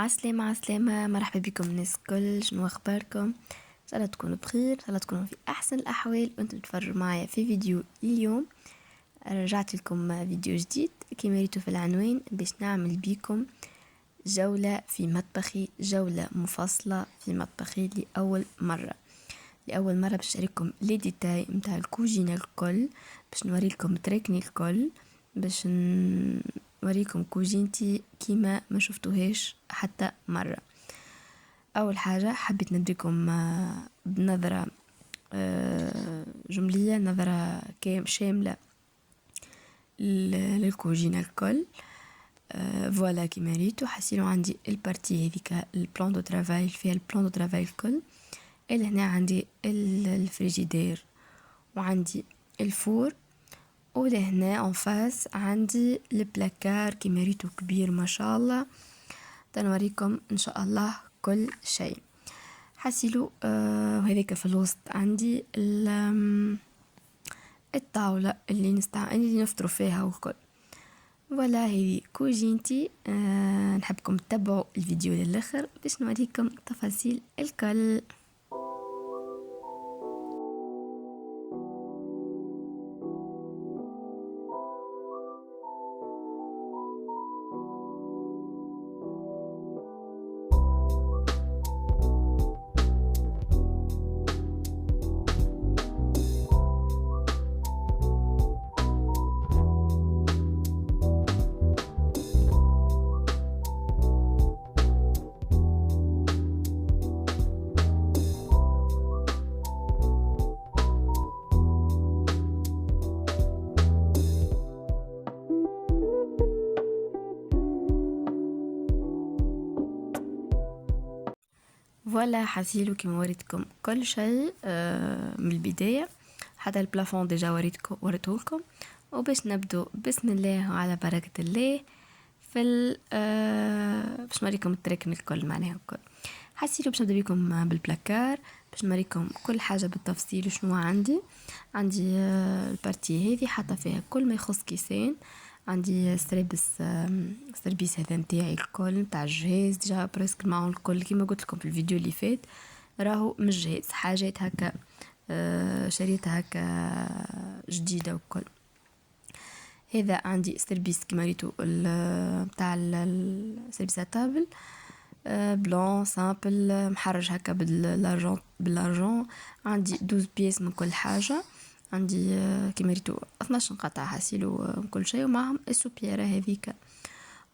عسلامة عسلامة، مرحبا بكم الناس الكل. شنو اخباركم؟ ان شاء الله تكونوا بخير، ان شاء الله تكونوا في احسن الاحوال وانتم تتفرجوا معايا في فيديو اليوم. رجعت لكم فيديو جديد كما ريتوا في العنوان، باش نعمل بيكم جولة في مطبخي، جولة مفصلة في مطبخي لأول مرة باش نشارككم لي ديتاي متاع الكوجينة الكل، باش نوريلكم تريكني الكل، باش نوريكم كوجينتي كيما ما شفتوهاش حتى مرة. أول حاجة حبيت نديكم بنظرة جملية، نظرة شاملة للكوجينة الكل. فوالا كيما ريتو حسيلو عندي البارتي هذيك البلان دو ترافاي فيها البلان دو ترافاي الكل. اللي هنا عندي الفريجيدير وعندي الفور، ولهنا انفاس عندي البلاكار كيما ريتو كبير ما شاء الله. تنوريكم ان شاء الله كل شيء. حسيلو وهذيك في الوسط عندي الطاولة اللي نفطروا فيها والكل. ولا هذه كوجينتي. نحبكم تتبعوا الفيديو للاخر باش نوريكم تفاصيل الكل. فوالا حسيلو كيما وريتكم كل شيء من البداية حتى البلافون ديجا وريتهولكم. وباش نبدو بسم الله وعلى بركة الله في باش نوريكم التريكن الكل معناها الكل. حسيلو باش نبدا بكم بالبلاكار باش نوريكم كل حاجة بالتفصيل وشنو عندي البارتي هذه حاطه فيها كل ما يخص كيسين. عندي سربيس هذا نتاعي الكل نتاع الجهاز ديجا بريسك معه الكل كيما قلت لكم في الفيديو اللي فات، راهو مش جاهز، حاجات هكا شريتها هكا جديده والكل. هذا عندي سربيس كيما ريتو نتاع السربيس طابل بلون سامبل محرج هكا بالارجون. عندي 12 بيس من كل حاجه. عندي كيما ريتو 12 قطعه حاسيلو كل شيء ومعهم السوبيره هذيك.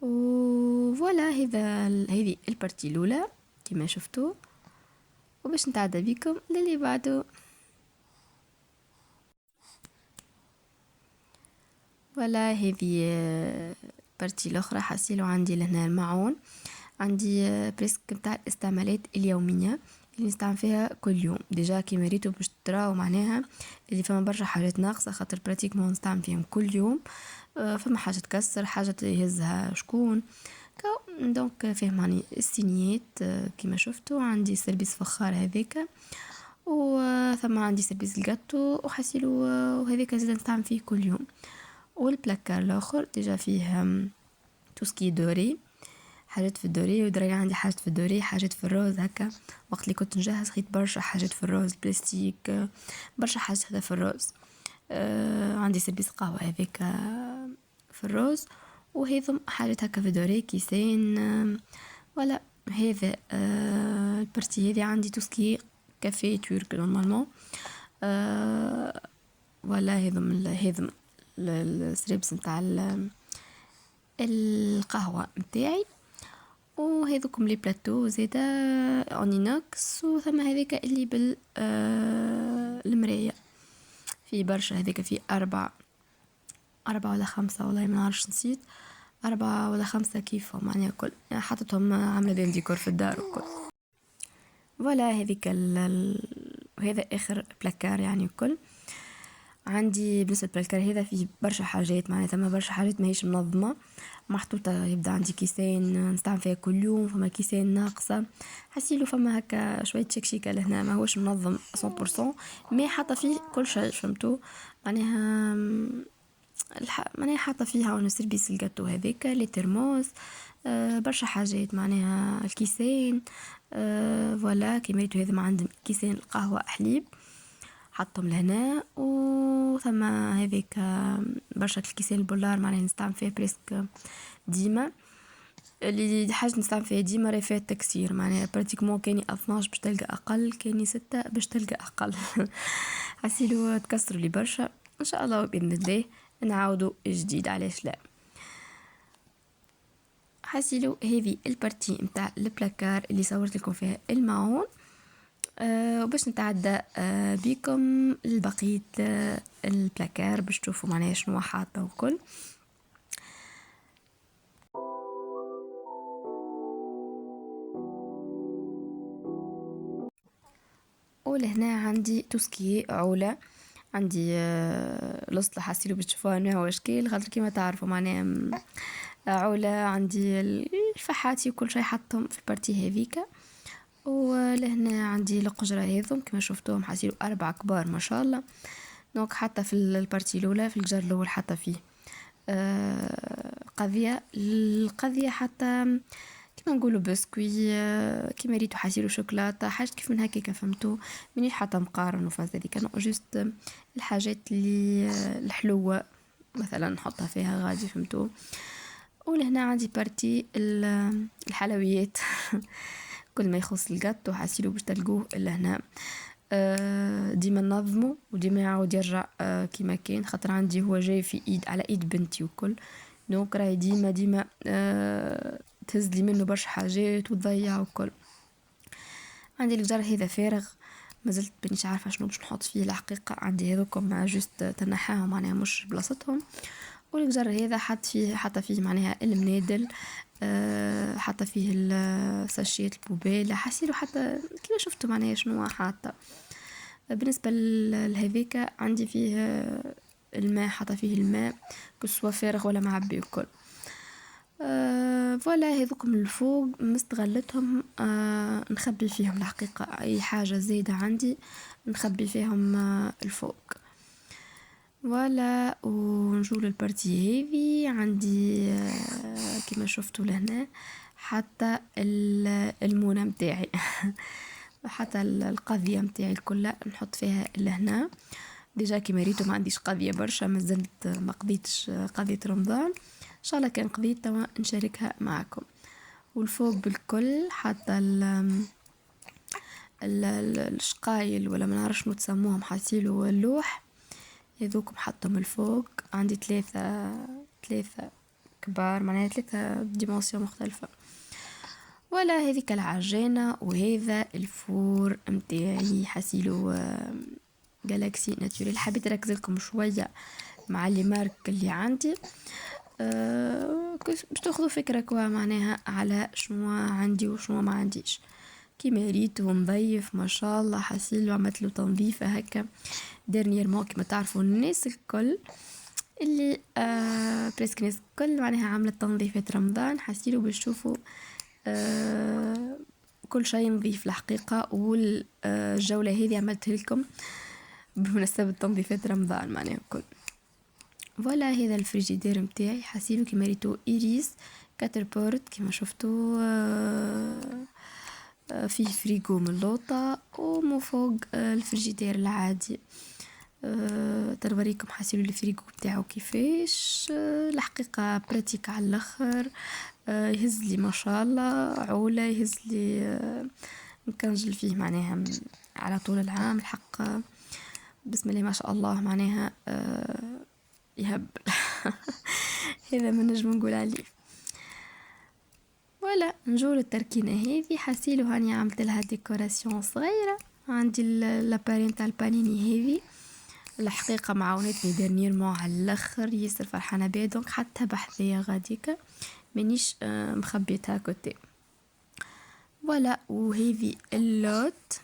وفوالا هذه البارتي الاولى كيما شفتوا، وباش نتعدى بكم للي بعده. ولا هذه البارتي الاخرى حاسيلو عندي لهنا المعون. عندي بريسك متاع الاستعمالات اليوميه اللي نستعمل فيها كل يوم. ديجا كيما ريتو باش تراو معناها اللي فما برشا حاجات ناقصه خاطر براتيكمون نستعمل فيهم كل يوم. فما حاجه تكسر، حاجه يهزها شكون دونك فيه معني السينيات كيما شفتوا. عندي سربيس فخار هذاك، وثم عندي سربيس الجاتو وحسيلو وهذاك زيد نستعمل فيه كل يوم. والبلاكار الاخر ديجا فيه توسكي دوري، حاجات في الدوري ودري عندي حاجات في الدوري، حاجات في الروز هكا. وقت اللي كنت نجهز خيط برشا حاجات في الروز بلاستيك، برشا حاجات هذا في الروز. عندي سربيس قهوة هذاك في الروز، وهذم حاجات هكا في الدوري كيسين. ولا هذا البارتي هذه عندي توسكي كافيه تورك نورمالمون. ولا هذم السربس متاع القهوة متاعي. وهذوكم لي بلاتو زيدا اونينوكس. وثم هذيك اللي بال المراية في برشا، هذيك في أربعة ولا خمسة والله ما نعرفش نسيت، 4 ولا 5 كيفهم معناها كل حطتهم عاملة بين ديكور في الدار وكل. ولا هذيك هذا آخر بلاكار يعني الكل. عندي بالنسبه للبلاكار هذا فيه برشا حاجات معناتها ثم برشا حاجات ماهيش منظمه محطوطه. يبدا عندي كيسين نستعمل فيها كل يوم، فما كيسين ناقصه حسيلو، فما هكا شويه شكشيكه لهنا ما هوش منظم 100%، مي حاطه فيه كل شيء فهمتوا معناها. معناها حاطه فيها وانا سيربيس الجاتو هذاك لي ترموس برشا حاجات معناها الكيسين. فوالا كيما ريتو هذا ما عندهم كيسين القهوة حليب حطهم لهنا، وثم هذيك برشا الكيسين البولار معناها نستعمل فيها بريسك ديما. اللي حاجة نستعمل فيها ديما ريفات تكسير معناها براتيكمون كاني 12 باش تلقى أقل، كاني 6 باش تلقى أقل. حسيلو تكسروا لي برشا. إن شاء الله بإذن الله نعاودوا جديد، علاش لا. حسيلو هذه البارتي متاع البلاكار اللي صورت لكم فيها المعون. وباش نتعدى بكم لبقية البلاكار باش تشوفوا معناها شنو حاطة وكل. ولهنا عندي توسكي عولة، عندي الأسطلة حسيلو باش تشوفوها انواع واشكال، خاطر كيما تعرفوا معناها عولة. عندي الفحاتي وكل شي حطهم في البارتي هذيك. ولهنا عندي القجرة هذم كما شفتوهم حسيلو 4 كبار ما شاء الله. دونك حتى في البارتي الاولى في الجار الاول حتى فيه قضية القضية حتى كيما نقولوا بسكوي، كيما ريتو حسيلو شوكولاتة حاجة كيف من هكاك فهمتو. مني حتى مقارن وفاز هذيك انا جوست الحاجات اللي الحلوة مثلا نحطها فيها غادي فهمتو. ولهنا عندي بارتي الحلويات. كل ما يخص الجاتو حاسيلو باش تلقوه الا هنا. ديما نظمه وديما يعاود يرجع كيما كان، خاطر عندي هو جاي في ايد على ايد بنتي وكل. دونك راهي ديما تهز لي منه برشا حاجات وتضيع وكل. عندي الجار هذا فارغ مازلت بنيش عارفه شنو باش نحط فيه الحقيقه. عندي هذوكم مع جوست تنحاهم معناها مش بلاصتهم. والجزر هذا حتى فيه معناها المنادل، حتى فيه الساشيات البوبيل حسيلو حتى كيما شفتوا معناها شنو حاطه. بالنسبه لهذيك عندي فيه الماء، حتى فيه الماء كسوا فارغ ولا معبي وكل. فوالا هذوكم الفوق مستغلتهم نخبي فيهم الحقيقة أي حاجة زايدة عندي نخبي فيهم الفوق. فوالا ونجول البارتي هذي عندي كما شفتوا لهنا حتى المونة متاعي. حتى القضية متاعي الكل نحط فيها لهنا. ديجا كيما ريتو ما عنديش قضية برشا، ما زلت ما قضيتش قضية رمضان، ان شاء الله كان قضيت توا نشاركها معكم. والفوق بالكل حتى الشقايل ولا ما نعرفش شنو تسموهم حاسيلو اللوح هذوكم حطهم الفوق. عندي ثلاثة كبار معناها 3 ديمونسيون مختلفة. ولا هذيك العجانة وهذا الفور متاعي حاسيلو جالاكسي ناتوريل. حبيت اركز لكم شوية مع اللي مارك اللي عندي باش تاخذوا فكرة كوا معناها على شنو عندي وشنو ما عنديش. كيما ريتو نظيف ما شاء الله حسيلو عملت له تنظيفة هكا ديرنييرمون. كيما تعرفوا الناس الكل اللي بريسك الناس الكل معناها عملت تنظيفات رمضان حسيلو باش تشوفوا كل شيء نظيف الحقيقة. والجولة هذه عملتها لكم بمناسبة تنظيفات رمضان معناها كل. فوالا هذا الفريجيدير متاعي حسيلو كيما ريتو إيريس كاتربورت كيما شفتو فيه فريغو من لوطة ومن فوق الفريجيدير العادي. تنوريكم حاسيلو الفريغو بتاعو كيفاش الحقيقة براتيك على الاخر. يهز لي ما شاء الله عولة، يهز لي نكنجل فيه معناها على طول العام الحق بسم الله ما شاء الله معناها يهبل. هذا ما نجم نقول عليه. ولا نجول التركينة هذه حسيلو هاني عملت لها ديكوراسيون صغيرة. عندي لابارين تاع البانيني هذه الحقيقة معاونتني ديرنييرمون على الاخر ياسر فرحانة بيها. دونك حتى بحذية غاديكا مانيش مخبيتها كوتي. ولا وهذه اللوت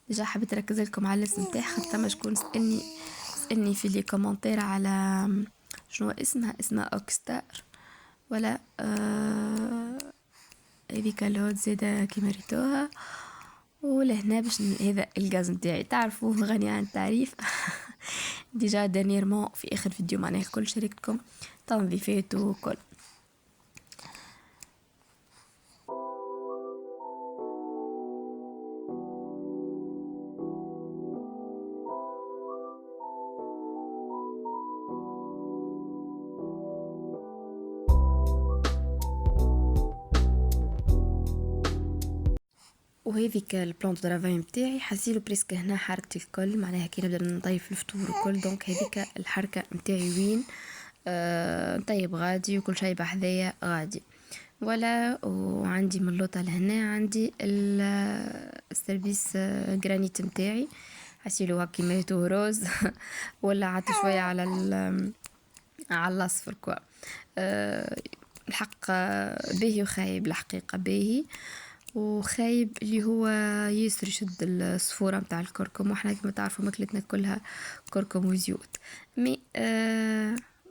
ديجا حبيت اركز لكم على الاسم تاعها خاطر ما شكون سألني في لي كومنتير على شنو اسمها اوكستار. ولا هذيك اللوت زيادة كيما ريتوها. ولهنا باش هذا الغاز نتاعي تعرفوا غني عن التعريف. ديجا دانييرمون في اخر فيديو معناها الكل شاركتكم تنظيفات وكل. وهذيك البلان دو طرافاي نتاعي حسيلو بريسك هنا حركتي الكل، معناها كي نبدا نطيب الفطور وكل، دونك هذيك الحركه نتاعي وين نطيب غادي وكل شيء بحذايا غادي. ولا وعندي من اللوطه لهنا عندي السيرفيس جرانيت نتاعي، حسيلو هكي ميتو روز ولا عاد شويه على على الاصفر كوا. الحق باهي وخايب، الحقيقه باهي وخايب اللي هو ياسر يشد الصفورة متاع الكركم، واحنا كما تعرفوا ماكلتنا كلها كركم وزيوت. مي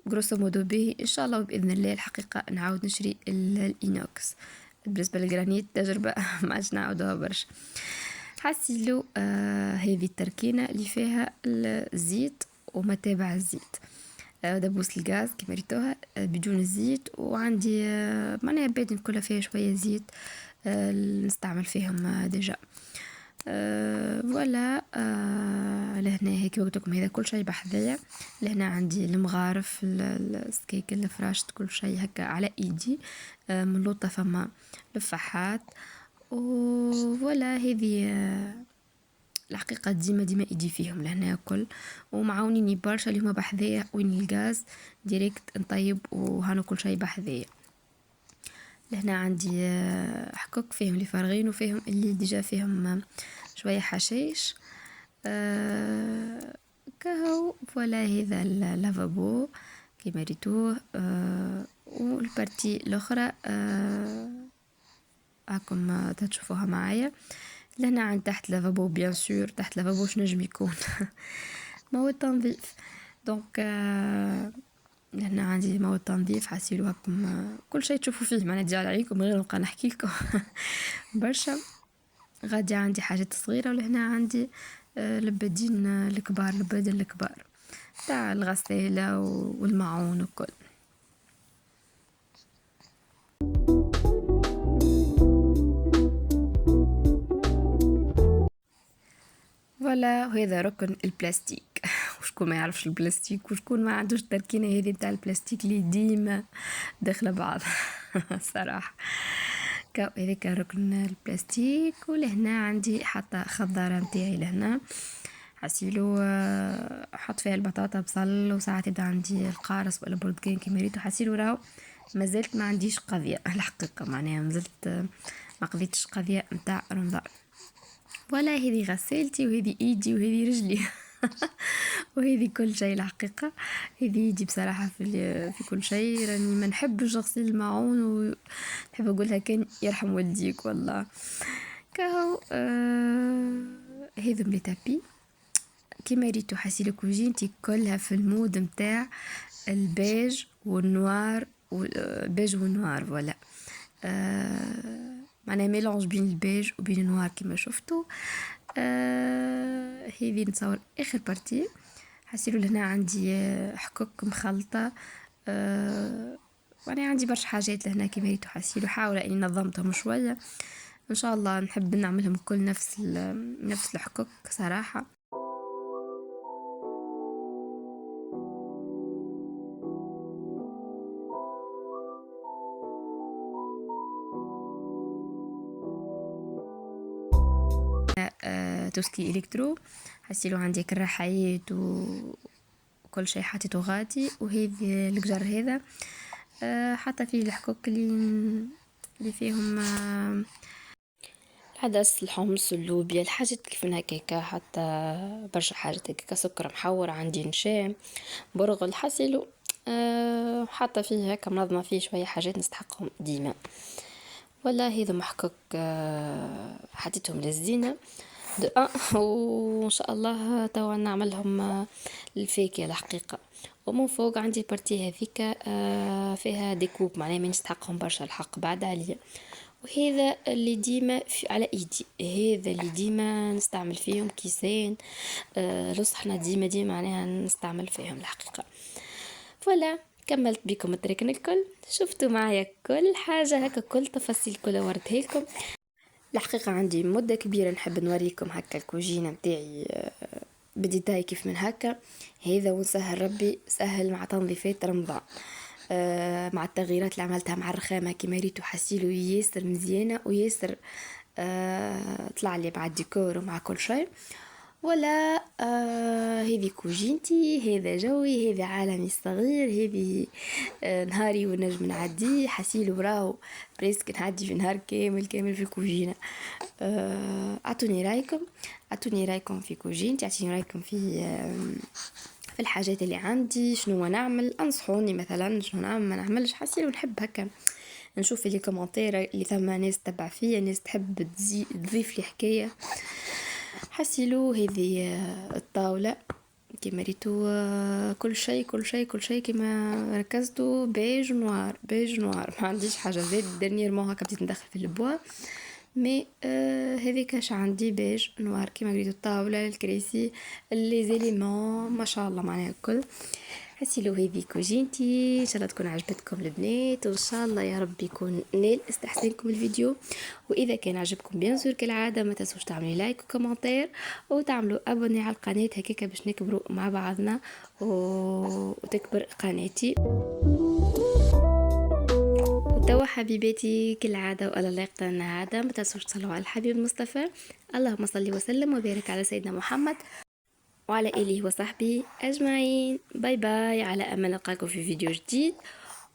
جروسو مودو باهي ان شاء الله، وباذن الله الحقيقه نعاود نشري الانوكس. بالنسبه للجرانيت تجربه ما عادش نعاودوها برشا. حاسيلو هذه التركينه اللي فيها الزيت وما تابع الزيت، دبوس الغاز كما ريتوها بدون الزيت، وعندي معناها بادن كلها فيها شويه زيت نستعمل فيهم ديجا. ولا لهنا هيك وقتكم هذا كل شيء بحذايا. لهنا عندي المغارف السكيك الفراشت كل شيء هكا على ايدي. من لوطة فما لفاحات ولا هذه الحقيقة ديما ايدي فيهم لهنا كل، ومعاونيني برشا اللي هما بحذايا وين الغاز ديريكت نطيب وهانو كل شيء بحذايا. لهنا عندي حكوك فيهم اللي فارغين وفيهم اللي ديجا فيهم شوية حشيش. كهو ولا هذا اللافابو كيما ريتوه. والبارتي الاخرى هاكم تشوفوها معايا. لهنا عند تحت لافابو بيان سور، تحت لافابو شنجم يكون مواد تنظيف. دونك لهنا عندي مواد تنظيف حاسيلو هاكم كل شيء تشوفوا فيه، معناها تجي عليكم غير نبقى نحكي لكم برشا. غادي عندي حاجات صغيرة، ولهنا عندي لبادين الكبار، لبادين الكبار تاع الغسالة والمعون وكل. ولا وهذا ركن البلاستيك وشكون ما يعرفش البلاستيك، وشكون ما عندوش التركينة هذه نتاع البلاستيك اللي ديما داخله بعض صراحة. هذيك ركن البلاستيك. ولهنا عندي حتى خضارة متاعي لهنا حسيلو حط فيها البطاطا بصل، وساعات يبدا عندي القارص ولا برتقان كيما ريتو. حسيلو راهو مازلت ما عنديش قضية الحقيقة، معناها مازلت ما قضيتش قضية متاع رمضان. ولا هذه غسالتي وهذه ايدي وهذه رجلي وهذه كل شيء الحقيقة. هذه يدي بصراحة في كل شيء، راني ما نحبش غسيل الماعون ونحب اقولها كان يرحم والديك والله. كهو هذم لي تابي كيما ريتو حسيلو كوجينتي كلها في المود متاع البيج والنوار والبيج والنوار. ولا معناها ميلونج بين البيج وبين النوار كما شفتوا. هذه نتصور اخر بارتي. حسيلو لهنا عندي حكوك مخلطة. وانا عندي برشا حاجات لهنا كيما ريتو حسيلو حاولة اني نظمتهم شوية، ان شاء الله نحب نعملهم كل نفس الحكوك صراحة. توسكي الكترو حسيلو عندي كراحيات وكل شيء حطيته غادي. وهذه القجر هذا حتى فيه الحكوك اللي فيهم العدس الحمص اللوبيا الحاجات كيف من هكاكا، حتى برشا حاجات هكاكا سكر محور عندي نشام برغل حسيلو. حتى فيه هكا منظمة فيه شوية حاجات نستحقهم ديما. ولا هذا محكوك حطيتهم للزينة وان شاء الله توا نعملهم الفاكهة الحقيقة. ومن فوق عندي البارتي هذيك فيها ديكوب، معناها ما نستحقهم برشا الحق بعد عليا. وهذا اللي ديما على ايدي، هذا اللي ديما نستعمل فيهم كيسين لصحنا ديما معناها نستعمل فيهم الحقيقة. فوالا كملت بكم التركن الكل، شفتوا معايا كل حاجة هكا كل تفاصيل كل ورتها لكم. الحقيقة عندي مدة كبيرة نحب نوريكم هكا الكوجينة متاعي بديتاي كيف من هكا هذا. ونسهل ربي سهل مع تنظيفات رمضان مع التغييرات اللي عملتها مع الرخامة كيما ريتو حسيلو ياسر مزيانة وياسر طلع لي مع الديكور ومع كل شيء، ولا هذه كوجينتي، هذا جوي، هذا عالمي الصغير، هذه نهاري ونجم نعدي حسيل وراو بريسك نعدي في نهار كامل كامل في الكوجينة. اعطوني رايكم في كوجينتي، اعطوني رايكم في الحاجات اللي عندي، شنو نعمل، انصحوني مثلا شنو نعمل ما نعملش. حسيل ونحب هكا نشوف اللي كومنتير اللي ثم ناس تتبع فيا، ناس تحب تضيف لي حكايه. حسيلو هذه الطاولة كما ريتو، كل شيء كما ركزتوا بيج نوار ما عنديش حاجة زاد دنير ما هكا بديت ندخل في البوا مي هذه كاش عندي بيج نوار كما ريتو، الطاولة الكراسي اللي زيليمون ما شاء الله معناها الكل. حسيلو هذه كوجينتي، ان شاء الله تكون عجبتكم البنات، وان شاء الله يا رب يكون نال استحسانكم الفيديو. واذا كان عجبكم بيان سور كالعاده ما تنسوش تعملوا لايك وكومنتير وتعملوا ابوني على القناه هكاك باش نكبروا مع بعضنا وتكبر قناتي. وتوا حبيباتي كالعاده وعلى الله يقدرنا عاده ما تنسوش تصلوا على الحبيب المصطفى، اللهم صل وسلم وبارك على سيدنا محمد وعلى آله وصحبه أجمعين. باي باي، على أمل نلقاكم في فيديو جديد،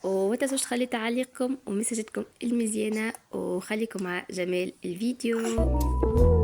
ومتنسوش تخلي تعليقكم ومسجتكم المزيانة وخليكم مع جمال الفيديو.